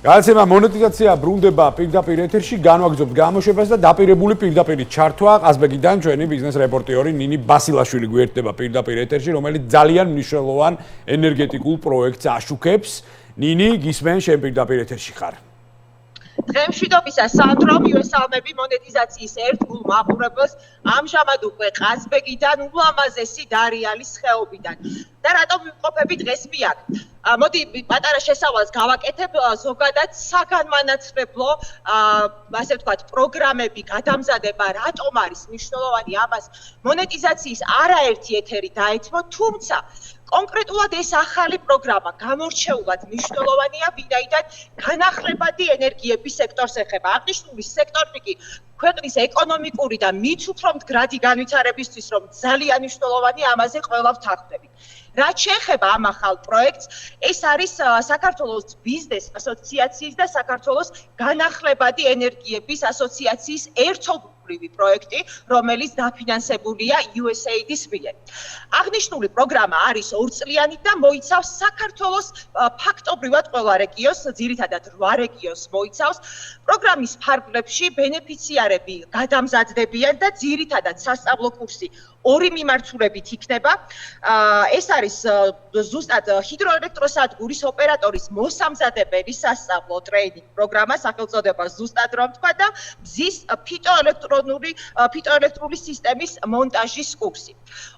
გადაცემა მონეტიზაცია ბრუნდება პირდაპირ ეთერში, განვაგრძობთ გამოშვებას და დაპირებული პირდაპირ ჩართვა ყაზბეგიდან ჩვენი ბიზნეს რეპორტიორი ნინი ბასილაშვილი გვერდება პირდაპირ ეთერში, რომელიც ძალიან მნიშვნელოვან ენერგეტიკულ პროექტს აშუქებს. ნინი, გისმენ შენ პირდაპირ ეთერში ხარ. დღემშვიდობისა სანდრო მივესალმები მონეტიზაციის ერთგულ მაყურებელს ამჟამად უკვე ყაზბეგიდან ულამაზესი დარიალის ხეობიდან და რატომ ვიმყოფები დღეს მიან მოდი პატარა შესავალს გავაკეთებ ზოგადად საგანმანათლებლო ასე ვთქვათ პროგრამები გადამზადება რატომ არის მნიშვნელოვანი ამას მონეტიზაციის არაერთი ეთერი დაეთმო თუმცა კონკრეტულად ეს ახალი პროგრამა გამორჩეულად მნიშვნელოვანია, ვინაიდან განახლებადი ენერგიების სექტორს ეხება. აღნიშნული სექტორი კი ქვეყნის ეკონომიკური და მით უფრო მდგრადი განვითარებისთვის რომ ძალიან მნიშვნელოვანი, ამაზე ყველა ვთანხმდებით. რაც შეეხება ამ ახალ პროექტს, ეს არის საქართველოს ბიზნეს ასოციაციის და საქართველოს განახლებადი ენერგიების ასოციაციის ერთობლივი პროექტი, რომელიც დაფინანსებულია USAID-ის მიერ. აღნიშნული პროგრამა არის ორწლიანი და მოიცავს საქართველოს ფაქტობრივად ყველა რეგიონს, ძირითადად 8 რეგიონს მოიცავს. პროგრამის ფარგლებში ბენეფიციარები გადამზადდებიან და ძირითადად სასწავლო კურსი 2 მიმართულებით იქნება. ეს არის ზუსტად ჰიდროელექტროსადგურის ოპერატორის მოსამზადებელი სასწავლო ტრეინინგ პროგრამა, სახელწოდება ზუსტად რომ თქვა და მზის ფიტოელექტრული სისტემის მონტაჟის კურსი.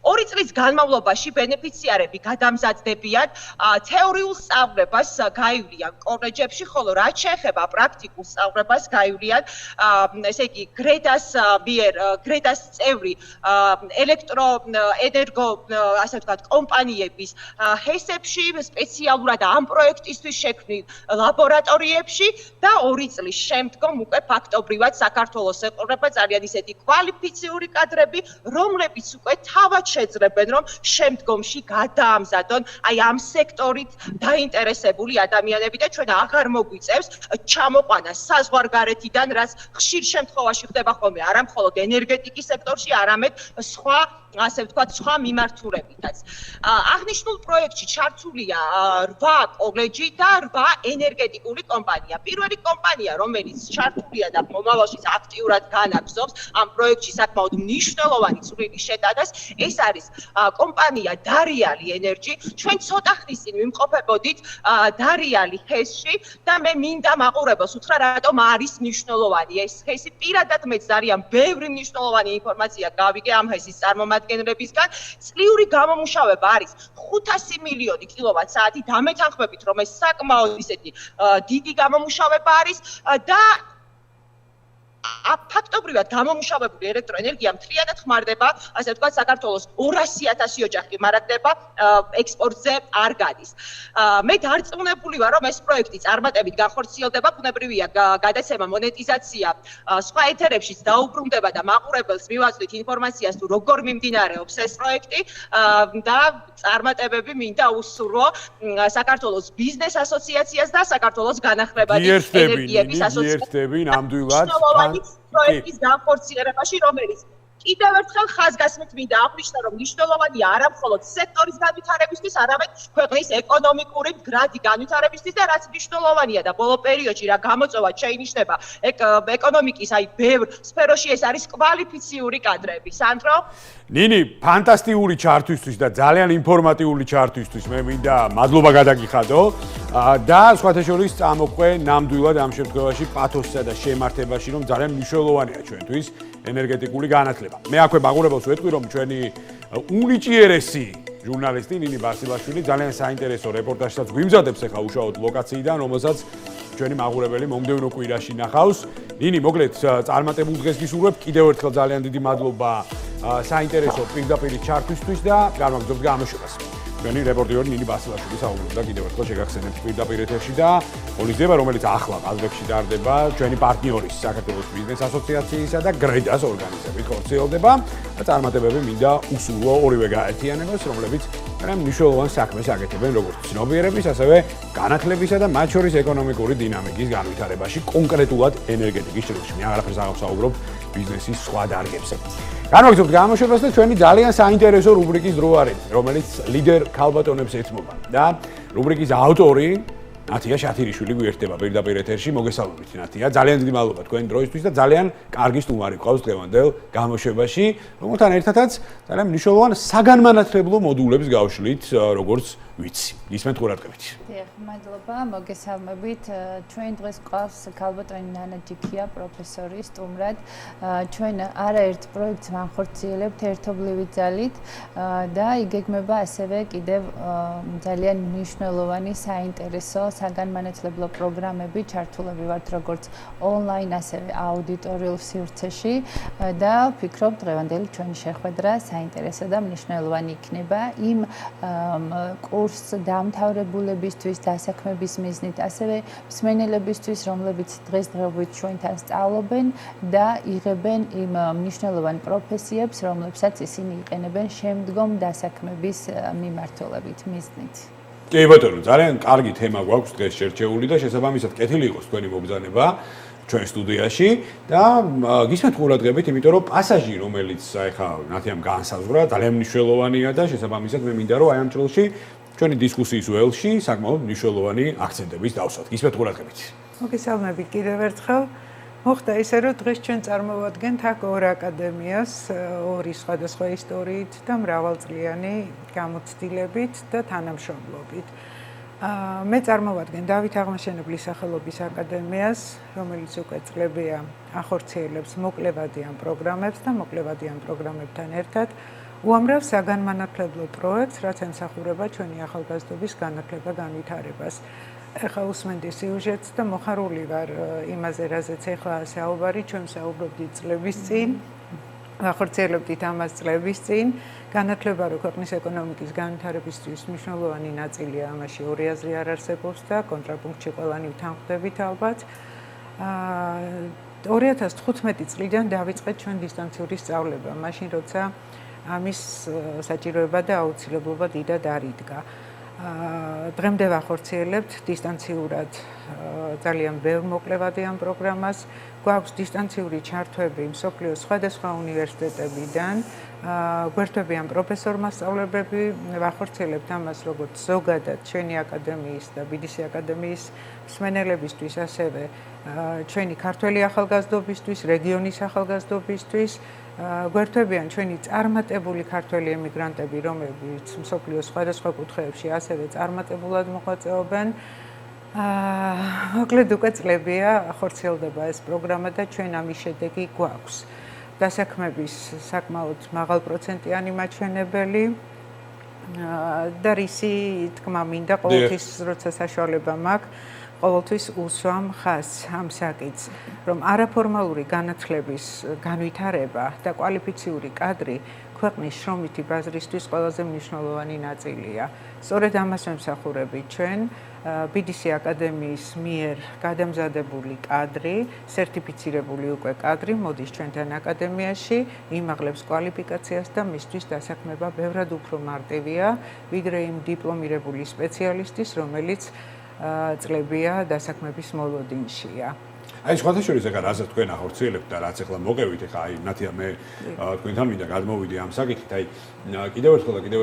2 წლის განმავლობაში ბენეფიციარები გადამზადდებიან თეორიულ სწავლებას გაივლიან კოლეჯებში, ხოლო რაც შეეხება პრაქტიკულ სწავლებას გაივლიან ესე იგი გრედას წევრი ელექტროენერგო ასე ვთქვათ კომპანიების ჰესებში სპეციალურად ამ პროექტისთვის შექმნილ ლაბორატორიებში და 2 წლის შემდგომ უკვე ფაქტობრივად საქართველოს ეყრება ძალიან ისეთი კვალიფიციური კადრები, რომლებიც უკვე თავად შეძლებენ რომ შემდგომში გადაამზადონ აი ამ სექტორით დაინტერესებული ადამიანები და ჩვენ აღარ მოგვიწევს ჩამოყვანა საზღვარგარეთიდან, რაც ხშირ შემთხვევაში ხდება ხოლმე არა მხოლოდ ენერგეტიკის სექტორში, არამედ სხვა ასე ვთქვათ, სხვა მიმართულებითაც. აღნიშნულ პროექტში ჩართულია 8 კოლეჯი და 8 ენერგეტიკული კომპანია. პირველი კომპანია, რომელიც ჩართულია და მომავალში აქტიურად განაგრძობს ამ პროექტში საკმაოდ მნიშვნელოვანი წვლილი შეტანას, ეს არის კომპანია დარიალი ენერჯი. ჩვენ ცოტა ხნის წინ ვიმყოფებოდით დარიალი ჰესში და მე მინდა მაყურებელს უთხრა, რატომ არის მნიშვნელოვანი ეს ჰესი. პირადად მეც ძალიან ბევრი მნიშვნელოვანი ინფორმაცია გავიგე ამ ჰესის წარმომადგენლებისგან. წლიური გამომუშავება არის 500 მილიონი კილოვატ-საათი. დამეთანხმებით, რომ ეს საკმაოდ ისეთი დიდი გამომუშავება არის და ფაქტობრივად გამომუშავებული ელექტროენერგია მთლიანად ხმარდება, ასე ვთქვათ, საქართველოს 200,000 ოჯახი მარაგდება ექსპორტზე არ გადის. მე დარწმუნებული ვარ, რომ ეს პროექტი წარმატებით განხორციელდება, ბუნებრივია გადაცემა მონეტიზაცია სხვა ეთერებშიც დაუბრუნდება და მაყურებელს მივაწვდით ინფორმაციას თუ როგორ მიმდინარეობს ეს პროექტი და წარმატებები მინდა უსურვო საქართველოს ბიზნეს ასოციაციას და საქართველოს განახლებადი ენერგიების ასოციაციას. ნამდვილად პროექტის განხორციელებაში, რომელიც კიდევ ერთხელ ხაზგასმით მინდა აღვნიშნო, რომ მნიშვნელოვანია არა მხოლოდ სექტორის განვითარებისთვის, არამედ ქვეყნის ეკონომიკური მდგრადი განვითარებისთვის და რაც მნიშვნელოვანია და ბოლო პერიოდში რა გამოწვევა შეინიშნება ეკონომიკის აი ბევრ სფეროში, ეს არის კვალიფიციური კადრები. სანდრო? ნინი, ფანტასტიკური ჩართვისთვის და ძალიან ინფორმატიული ჩართვისთვის მე მინდა მადლობა გადაგიხადო და სხვათა შორის წამოყვე ნამდვილად ამ შემთხვევაში პათოსსა და შემართებაში, რომ ძალიან მნიშვნელოვანია ჩვენთვის ენერგეტიკული განათლება. მე აქვე მაყურებელს ვეთქვი, რომ ჩვენი უნიჭიერესი ჟურნალისტი ნინი ბასილაშვილი ძალიან საინტერესო რეპორტაჟსაც გვიმზადებს ახლა უშუალოდ ლოკაციიდან, რომელსაც ჩვენი მაყურებელი მომდევნო კვირაში ნახავს. ნინი, მოკლედ წარმატებულ დღეს გისურვებ. კიდევ ერთხელ ძალიან დიდი მადლობა საინტერესო პირდაპირ ჩართვისთვის და განვაგრძობთ გამოშვებას. ჩვენი რეპორტიორი ნინი ბასილაშვილი საუბრობდა კიდევ ერთხელ შეგახსენებთ პირდაპირ ეთერში და ღონისძიება, რომელიც ახლა ყაზბეგში ტარდება, ჩვენი პარტნიორის საქართველოს ბიზნეს ასოციაციისა და გრედას ორგანიზებით ხორციელდება და წარმატებები მინდა უსურვო ორივე გაერთიანებას, რომლებიც მნიშვნელოვან საქმეს აკეთებენ როგორც ცნობიერების, ასევე განათლებისა და მათ შორის ეკონომიკური დინამიკის განვითარებაში, კონკრეტულად ენერგეტიკის ჭრილში. მე აღარაფერს არ ვსაუბრობ ბიზნესის სხვა დარგებზე. განვაგრძობთ გამოშვებას და ჩვენი ძალიან საინტერესო რუბრიკის დრო არის, რომელიც ლიდერ ქალბატონებს ეთმობა და რუბრიკის ავტორი ნათია შათირიშვილი გვერდება პირდაპირ ეთერში, მოგესალმებით ნათია. ძალიან დიდი მადლობა თქვენი დროისთვის და ძალიან კარგი სტუმარი ყავს დღევანდელ გამოშვებაში, რომელთან ერთადაც ძალიან მნიშვნელოვან საგანმანათლებლო მოდულებს გავშლით, როგორც ვიცი. ისმენთ ყურადღებით. დიახ, მადლობა, მოგესალმებით. ჩვენ დღეს ყავს ქალბატონი ნანა ჯიქია, პროფესორი სტუმრად. ჩვენ არაერთ პროექტს ვახორციელებთ ერთობლივი ძალით და იგეგმება ასევე კიდევ ძალიან მნიშვნელოვანი საინტერესო საგანმანათლებლო პროგრამები, ჩართულები ვართ როგორც ონლაინ, ასევე აუდიტორიულ სივრცეში და ვფიქრობ დღევანდელი ჩვენი შეხვედრა საინტერესო და მნიშვნელოვანი იქნება იმ კურს დამთავრებულებისთვის, დასაქმების მიზნით, ასევე მსმენელებისთვის, რომლებიც დღესდღეობით ჩვენთან სწავლობენ და იღებენ იმ მნიშვნელოვან პროფესიებს, რომლებსაც ისინი იყენებენ შემდგომ დასაქმების მიმართულებით მიზნით. კი ბატონო, ძალიან კარგი თემა გვაქვს დღეს შერჩეული და შესაბამისად კეთილი იყოს თქვენი მობრძანება ჩვენ სტუდიაში და გისმენთ ყურადღებით, იმიტომ რომ პასაჟი, რომელიც ეხა ნათიამ განსაზღვრა, ძალიან მნიშვნელოვანია და შესაბამისად მე მინდა რომ აი ამ წელში ჩვენი დისკუსიის ველში საკმაოდ მნიშვნელოვანი აქცენტების დავსვათ. გისმენთ ყურადღებით. მოგესალმებით კიდევ ერთხელ. მოხდა ისე, რომ დღეს ჩვენ წარმოვადგენთ აქ ორ აკადემიას, ორი სხვადასხვა ისტორიით და მრავალწლიანი გამოცდილებით და თანამშრომლობით. მე წარმოვადგენ დავით აღმაშენებლის სახელობის აკადემიას, რომელიც უკვე წლებია ახორციელებს მოკლევადიან პროგრამებს და მოკლევადიან პროგრამებთან ერთად უამრავ საგანმანათლებლო პროექტს, რაც ემსახურება ჩვენი ახალგაზრდობის განათლება-განვითარებას. ეხლა უსმენდი სიუჟეტს და მოხარული ვარ იმაზე, რაზეც ეხლა საუბარი, ჩვენ საუბრობდით წლების წინ, ახორციელებდით ამას წლების წინ. განათლება რო ქვეყნის ეკონომიკის განვითარებისთვის მნიშვნელოვანი ნაწილია, ამაში ორი აზრი არ არსებობს და კონტრაპუნქტში ყველანი ვთანხმდებით ალბათ. 2015 წლიდან დავიწყეთ ჩვენ დისტანციური სწავლება, მაშინ როცა ამის საჭიროება და აუცილებლობა დიდად არიდგა. დღემდე ვახორციელებთ დისტანციურად ძალიან ბევრ მოკლევადიან პროგრამას. გვაქვს დისტანციური ჩართვები მსოფლიოს სხვადასხვა უნივერსიტეტებიდან, გვერდებიან პროფესორ-მასწავლებები, ვახორციელებთ ამას როგორც ზოგადად ჩვენი აკადემიის და BDC აკადემიის მსმენელებისთვის, ასევე ჩვენი ქართველი ახალგაზრდობისთვის, რეგიონის ახალგაზრდობისთვის. გვერდებიან ჩვენი წარმატებული ქართველი ემიგრანტები, რომლებიც მსოფლიოს სხვადასხვა კუთხეებში ასევე წარმატებულად მოღვაწეობენ. მოკლედ უკვე წლებია ახორციელდება ეს პროგრამა და ჩვენ ამის შედეგი გვაქვს. დასაქმების საკმაოდ მაღალპროცენტიანი მაჩვენებელი და რისი თქმა მინდა ყოველთვის როცა საშუალება მაქვს ყოველთვის უსვამ ხაზს ამ საკითხს, რომ არაფორმალური განათლების განვითარება და კვალიფიციური კადრი ქვეყნის შრომითი ბაზრისთვის ყველაზე მნიშვნელოვანი ნაწილია. სწორედ ამას ვემსახურებით ჩვენ BDC აკადემიის მიერ გადამზადებული კადრი, სერტიფიცირებული უკვე კადრი მოდის ჩვენთან აკადემიაში, იმაღლებს კვალიფიკაციას და მისთვის დასაქმება ბევრად უფრო მარტივია, ვიდრე იმ დიპლომირებული სპეციალისტის, რომელიც წლებია დასაქმების მოლოდინშია. აი სხვადასხვა ეხა რაზეც თქვენ ახორციელებთ და რაც ეხლა მოგევით, ეხა აი ნათია მე თქვენთან მინდა გადმოვიდე ამ საკითხით, აი კიდევ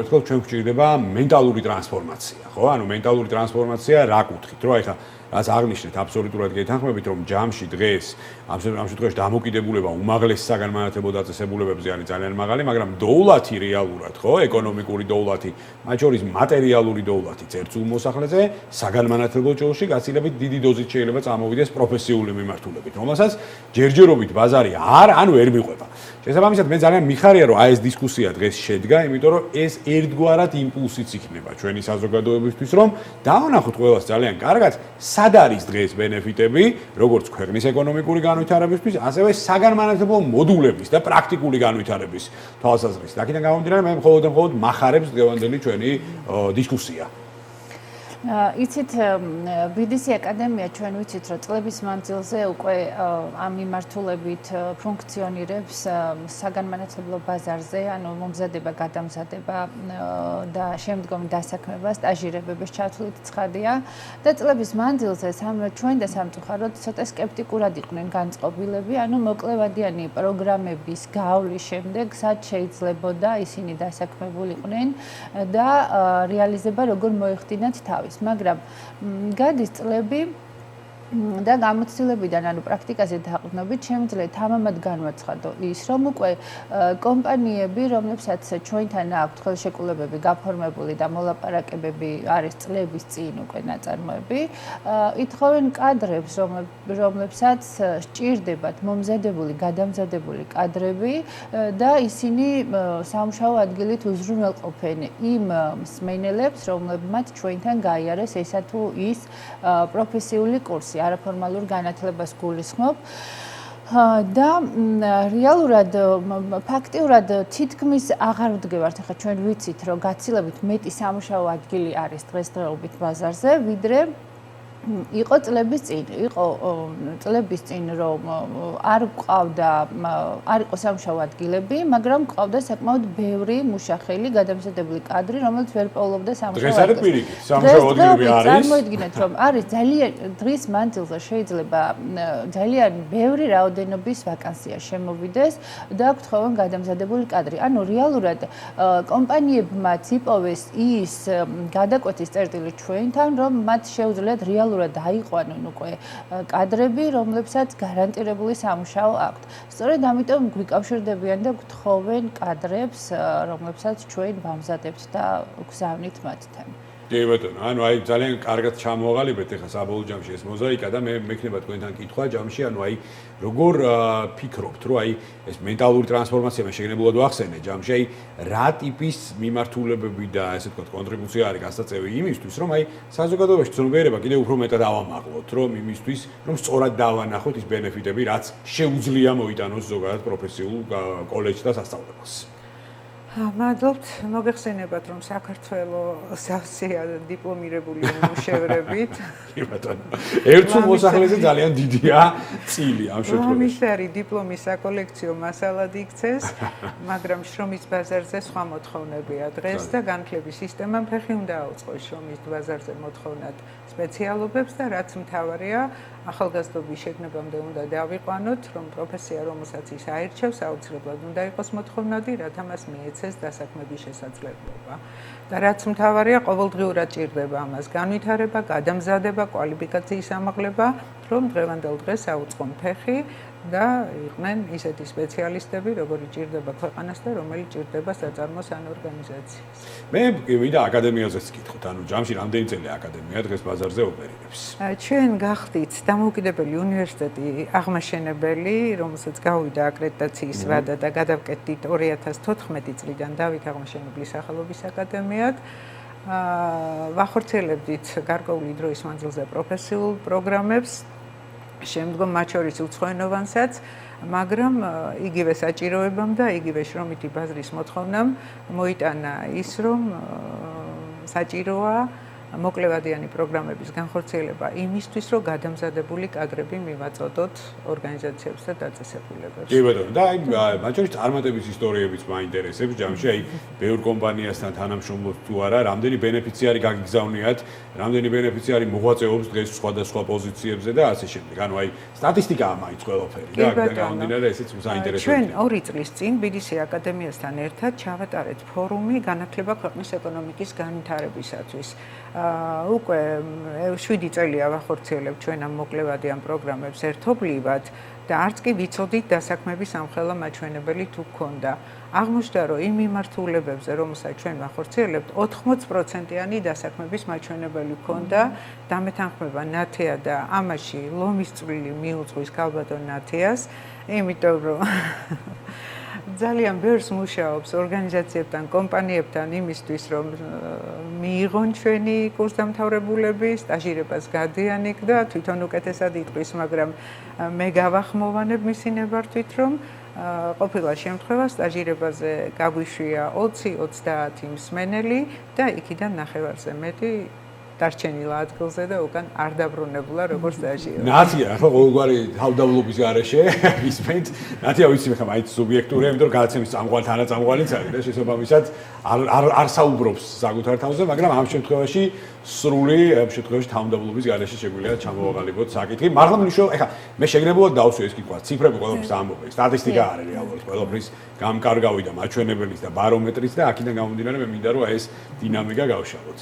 ერთხელ ჩვენ გვჭირდება მენტალური ტრანსფორმაცია, ხო? ანუ მენტალური ტრანსფორმაცია რა კუთხით, რომ ეხა რაც აღნიშნეთ, აბსოლუტურად გეთანხმებით, რომ ჯამში დღეს ამ შემთხვევაში დამოკიდებულება უმაღლეს საგანმანათლებლო დაწესებულებებზე არის ძალიან მაღალი, მაგრამ დოულათი რეალურად, ხო, ეკონომიკური დოულათი, მათ შორის მატერიალური დოულათი წერწულ მოსახლეზე საგანმანათლებლო ჭრილში გაცილებით დიდი დოზით შეიძლება წამოვიდეს პროფესიული მიმართულებით, რომელსაც ჯერჯერობით ბაზარი არ ვერ მიყვება. შესაბამისად, მე ძალიან მიხარია, რომ აი ეს დისკუსია დღეს შედგა, იმიტომ რომ ეს ერთგვარად იმპულსიც იქნება ჩვენი საზოგადოებისთვის, რომ დავანახოთ ყველას ძალიან კარგად, სად არის დღეს ბენეფიტები, როგორც ქვეყნის ეკონომიკური განვითარებისთვის, ასევე საგანმანათლებლო მოდულების და პრაქტიკული განვითარების თვალსაზრისით. აქედან გამომდინარე, მე მხოლოდ მახარებს დღევანდელი ჩვენი დისკუსია. იცით, BDC აკადემია ჩვენ ვიცით, რომ წლების მანძილზე უკვე ამ მიმართულებით ფუნქციონირებს საგანმანათლებლო ბაზარზე, ანუ მომზადება, გადამზადება და შემდგომი დასაქმება, სტაჟირებების ჩათვლით ცხადია და წლების მანძილზე ჩვენ და სამწუხაროდ ცოტა სკეპტიკურად იყვნენ განწყობილები, ანუ მოკლევადიანი პროგრამების გავლის შემდეგ სად შეიძლებოდა ისინი დასაქმებულიყვნენ და რეალიზება როგორ მოეხდინათ თავი. თავის, მაგრამ გადის წლები და გამოცდილებიდან, ანუ პრაქტიკაზე დაყრდნობით, შემიძლია თამამად განვაცხადო ის, რომ უკვე კომპანიები, რომლებსაც ჩვენთან აქვთ ხელშეკრულებები გაფორმებული და მოლაპარაკებები არის წლების წინ უკვე ნაწარმოები, ითხოვენ კადრებს, რომლებსაც სჭირდებათ მომზადებული, გადამზადებული კადრები და ისინი სამუშაო ადგილით უზრუნველყოფენ იმ მსმენელებს, რომლებმაც ჩვენთან გაიარეს ესა თუ ის პროფესიული კურსი. არაფორმალურ განათლებას გულისხმობ და რეალურად ფაქტიურად თითქმის აღარ ვდგევართ ახლა ჩვენ ვიცით რომ გაცილებით მეტი სამუშაო ადგილი არის დღესდღეობით ბაზარზე ვიდრე იყო წლების წინ რომ არ ყავდა არ იყო სამუშაო ადგილები მაგრამ ყავდა საკმაოდ ბევრი მუშახელი გადამზადებული კადრი რომელიც ვერ პოულობდა სამუშაო დღეს არის პირიქით სამუშაო ადგილები არის წარმოიდგინეთ რომ არის ძალიან დღის მანძილზე შეიძლება ძალიან ბევრი რაოდენობის ვაკანსია შემოვიდეს და გთხოვენ გადამზადებული კადრი ანუ რეალურად კომპანიებმაც იპოვეს ის გადაკვეთის წერტილი ჩვენთან რომ მათ შეუძლიათ რეალურად დაიყვანონ უკვე კადრები, რომლებსაც გარანტირებული სამუშაო აქვთ. სწორედ ამიტომ გვიკავშირდებიან და გთხოვენ კადრებს, რომლებსაც ჩვენ ვამზადებთ და გზავნით მათთან. კი ბატონო, ანუ აი ძალიან კარგად ჩამოაყალიბეთ ახლა საბოლოო ჯამში ეს მოზაიკა და მე მექნება თქვენთან კითხვა ჯამში, ანუ აი როგორ ფიქრობთ, რომ აი ეს მენტალური ტრანსფორმაცია მე შეგნებულად ვახსენე ჯამში, აი რა ტიპის მიმართულებები და ესე ვთქვათ კონტრიბუცია არის გასაწევი იმისთვის, რომ აი საზოგადოებაში ცნობიერება კიდევ უფრო მეტად ავამაღლოთ, რომ იმისთვის, რომ სწორად დავანახოთ ის ბენეფიტები, რაც შეუძლია მოიტანოს ზოგადად პროფესიულ კოლეჯს და სასწავლებლებს. მადლობთ, მოგეხსენებათ, რომ საქართველოს სავსეა დიპლომირებული მუშევრებით. კი ბატონო. ერთსულ მოსახლეზე ძალიან დიდია წილი ამ შემთხვევაში. ამის არის დიპლომის საკოლექციო მასალად იქცეს, მაგრამ შრომის ბაზარზე სხვა მოთხოვნებია დღეს და განათლების სისტემამ ფეხი უნდა აუწყოს შრომის ბაზარზე მოთხოვნად სპეციალობებს და რაც მთავარია, ახალგაზრდობის შეგნებამდე უნდა დავიყვანოთ, რომ პროფესია, რომელსაც ის აირჩევს, აუცილებლად უნდა იყოს მოთხოვნადი, რათა მას მიეცეს დასაქმების შესაძლებლობა. და რაც მთავარია, ყოველდღიურად ჭირდება ამას განვითარება, გადამზადება, კვალიფიკაციის ამაღლება, რომ დღევანდელ დღეს აუწყონ ფეხი და იყვნენ ისეთი სპეციალისტები, როგორი ჭირდება ქვეყანას და რომელიც ჭირდება საწარმოს ან ორგანიზაციას. მე მინდა აკადემიაზეც გითხოთ, ანუ ჯამში რამდენი წელი აკადემია დღეს ბაზარზე ოპერირებს? ჩვენ გახდით დამოუკიდებელი უნივერსიტეტი აღმაშენებელი, რომელსაც გავიდა აკრედიტაციის ვადა და გადავკეთდით 2014 წლიდან დავით აღმაშენებლის სახელობის აკადემიად. ვახორციელებდით გარკვეული დროის მანძილზე პროფესიულ პროგრამებს, შემდგომ მათ შორის უცხოენოვანსაც, მაგრამ იგივე საჭიროებამ და იგივე შრომითი ბაზრის მოთხოვნამ მოიტანა ის, რომ საჭიროა მოკლევადიანი პროგრამების განხორციელება იმისთვის, რომ გადამზადებული კადრები მივაწოდოთ ორგანიზაციებს და დაწესებულებებს. კი ბატონო, და აი მათ შორის წარმატების ისტორიებიც მაინტერესებს ჯამში, აი ბევრ კომპანიასთან თანამშრომლობთ თუ არა, რამდენი ბენეფიციარი გაგიგზავნიათ, რამდენი ბენეფიციარი მოღვაწეობს დღეს სხვადასხვა პოზიციებზე და ასე შემდეგ. ანუ აი სტატისტიკაა მაინც ყველაფერი და აქ გამომდინარე ესეც საინტერესოა. ჩვენ 2 წლის წინ BDC აკადემიასთან ერთად ჩავატარეთ ფორუმი განათლება ქვეყნის ეკონომიკის განვითარებისათვის. უკვე 7 წელია ვახორციელებთ ჩვენ ამ მოკლევადიან პროგრამებს ერთობლივად და არც კი ვიცოდით დასაქმების ამხელა მაჩვენებელი თუ გქონდა. აღმოჩნდა, რომ იმ მიმართულებებზე, რომელსაც ჩვენ ვახორციელებთ, 80%-იანი დასაქმების მაჩვენებელი გქონდა. დამეთანხმება ნათეა და ამაში ლომის წვლილი მიუძღვის ქალბატონ ნათეას, იმიტომ რომ ძალიან ბევრს მუშაობს ორგანიზაციებთან, კომპანიებთან იმისთვის, რომ მიიღონ ჩვენი კურსდამთავრებულები, სტაჟირებას გადიან იქ და თვითონ უკეთესად იტყვის, მაგრამ მე გავახმოვანებ მისი ნებართვით, რომ ყოფილა შემთხვევა სტაჟირებაზე გაგვიშვია 20-30 მსმენელი და იქიდან ნახევარზე მეტი დარჩენილა ადგილზე და უკან არ დაბრუნებულა როგორც სტაჟიორი. ნათია, ხო, ყოველგვარი თავდავლობის გარეშე ისმენთ. ნათია ვიცი ხა მაინც სუბიექტურია, იმიტომ რომ გადაცემის წამყვანი თანაწამყვალიც არის და შესაბამისად არ საუბრობს საკუთარ თავზე, მაგრამ ამ შემთხვევაში სრული ამ შემთხვევაში თავდავლობის გარეშე შეგვიძლია ჩამოვაყალიბოთ საკითხი. მაგრამ მნიშვნელოვანი, ეხა მე შეგნებულად დავსვი ეს კითხვა, ციფრები ყველაფერს ამბობენ, სტატისტიკა არის რეალურად ყველაფრის გამკარგავი და მაჩვენებელის და ბარომეტრის და აქედან გამომდინარე მე მინდა რომ ეს დინამიკა გავშალოთ.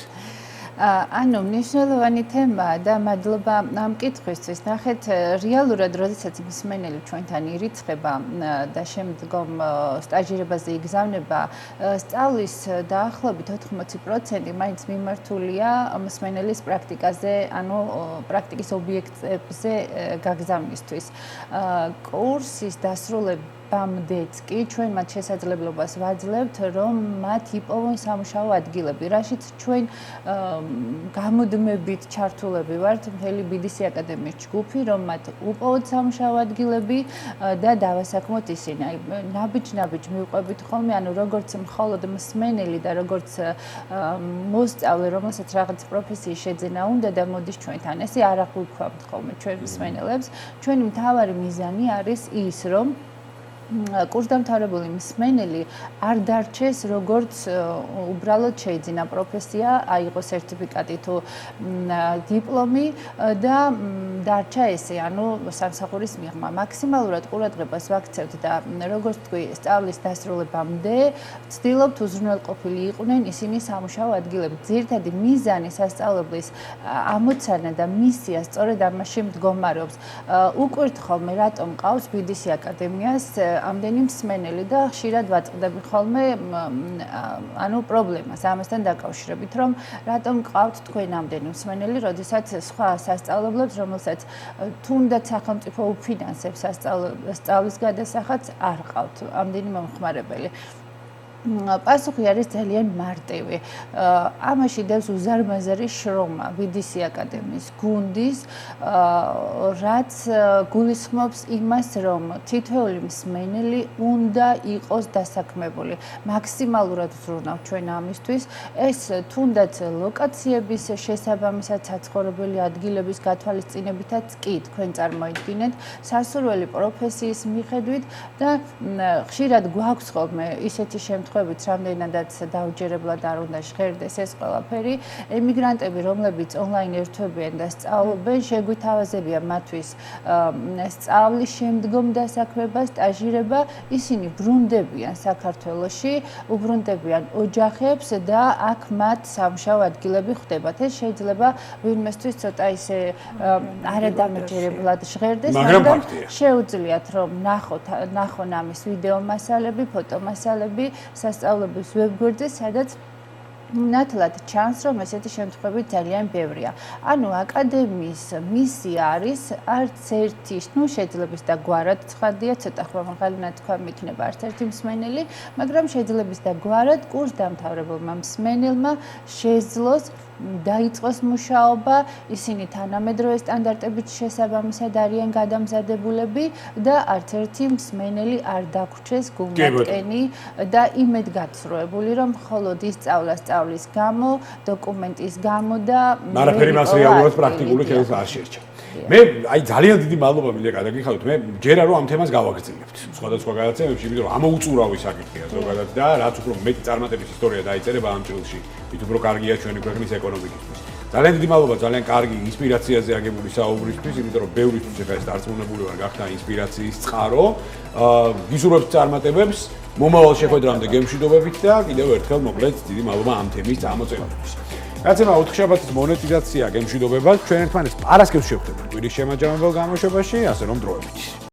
ანუ მნიშვნელოვანი თემაა და მადლობა ამ კითხვისთვის. ნახეთ, რეალურად როდესაც მსმენელი ჩვენთან ირიცხება და შემდგომ სტაჟირებაზე იგზავნება, სწავლის დაახლოებით 80% მაინც მიმართულია მსმენელის პრაქტიკაზე, ანუ პრაქტიკის ობიექტებზე გაგზავნისთვის. კურსის დასრულებამდეც კი ჩვენ მათ შესაძლებლობას ვაძლევთ, რომ მათ იპოვონ სამუშაო ადგილები, რაშიც ჩვენ გამუდმებით ჩართულები ვართ მთელი BDC აკადემიის ჯგუფი, რომ მათ უპოვოთ სამუშაო ადგილები და დავასაქმოთ ისინი. ნაბიჯ-ნაბიჯ მივყვებით ხოლმე, ანუ როგორც მხოლოდ მსმენელი და როგორც მოსწავლე, რომელსაც რაღაც პროფესიის შეძენა უნდა და მოდის ჩვენთან. ესე არ აღვიქვამთ ხოლმე ჩვენ მსმენელებს. ჩვენი მთავარი მიზანი არის ის, რომ კურსდამთავრებული მსმენელი არ დარჩეს როგორც უბრალოდ შეიძინა პროფესია, აიღოს სერტიფიკატი თუ დიპლომი და დარჩა ესე, ანუ სამსახურის მიღმა. მაქსიმალურად ყურადღებას ვაქცევთ და როგორც თქვი, სწავლის დასრულებამდე ვცდილობთ უზრუნველყოფილი იყვნენ ისინი სამუშაო ადგილები. ძირითადი მიზანი სასწავლებლის ამოცანა და მისია სწორედ ამაში მდგომარეობს. უკვირთ ხოლმე რატომ ყავს BDC აკადემიას ამდენი მსმენელი და ხშირად ვაწყდები ხოლმე ანუ პრობლემას ამასთან დაკავშირებით, რომ რატომ ყავთ თქვენ ამდენი მსმენელი, როდესაც სხვა სასწავლებლებს, რომელსაც თუნდაც სახელმწიფო უფინანსებს სწავლის გადასახადს, არ ყავთ ამდენი მომხმარებელი. პასუხი არის ძალიან მარტივი. ამაში დევს უზარმაზარი შრომა BDC აკადემიის გუნდის, რაც გულისხმობს იმას, რომ თითოეული მსმენელი უნდა იყოს დასაქმებული. მაქსიმალურად ვზრუნავ ჩვენ ამისთვის. ეს თუნდაც ლოკაციების შესაბამისად საცხოვრებელი ადგილების გათვალისწინებითაც კი თქვენ წარმოიდგინეთ, სასურველი პროფესიის მიხედვით და ხშირად გვაქვს ხოლმე ისეთი შემთხვევები, რამდენადაც დაუჯერებლად არ უნდა ჟღერდეს ეს ყველაფერი. ემიგრანტები, რომლებიც ონლაინ ერთვებიან და სწავლობენ, შეგვითავაზებია მათთვის სწავლის შემდგომ დასაქმება, სტაჟირება, ისინი ბრუნდებიან საქართველოში, უბრუნდებიან ოჯახებს და აქ მათ სამუშაო ადგილები ხვდებათ. ეს შეიძლება ვინმესთვის ცოტა ისე არადამეჯერებლად ჟღერდეს, მაგრამ შეუძლიათ რომ ნახონ ამის ვიდეო მასალები, ფოტო მასალები სასწავლებლის ვებგვერდზე, სადაც ნათლად ჩანს, რომ ესეთი შემთხვევები ძალიან ბევრია. ანუ აკადემიის მისია არის არც ერთი, შეიძლება და გვარად ცხადია, ცოტა ხმამაღალი ნათქვამი იქნება არც ერთი მსმენელი, მაგრამ შეიძლება და გვარად კურსდამთავრებულმა მსმენელმა შეძლოს დაიწყოს მუშაობა, ისინი თანამედროვე სტანდარტებით შესაბამისად არიან გადამზადებულები და არც ერთი მსმენელი არ დაგვრჩეს გულმატკენი და იმედგაცრუებული, რომ მხოლოდ ისწავლა სწავლის გამო, დოკუმენტის გამო და არაფერი მას რეალურად პრაქტიკული ხელს არ შეერჩა. მე ძალიან დიდი მადლობა მინდა გადაგიხადოთ. მე ჯერა რომ ამ თემას გავაგრძელებთ. სხვადასხვა გადაცემებში, იმიტომ რომ ამოუწურავი საკითხია ზოგადად და რაც უფრო მეტი წარმატების ისტორია დაიწერება ამ წელში, მით უფრო კარგია ჩვენი ქვეყნის ეკონომიკისთვის. ძალიან დიდი მადლობა, ძალიან კარგი ინსპირაციაზე აგებული საუბრისთვის, იმიტომ რომ ბევრისთვის ეხლა ეს დარწმუნებული ვარ გახდა ინსპირაციის წყარო. გისურვებთ წარმატებებს, მომავალ შეხვედრამდე გემშვიდობებით და კიდევ ერთხელ მოკლედ დიდი მადლობა ამ თემის წამოწევისთვის. გაცემა ოთხშაბათის მონეტიზაცია გემშვიდობებად, ჩვენ ერთმანეთს პარასკევს შევხვდებით კვირის შემაჯამებელ გამოშვებაში, ასე რომ დროებით.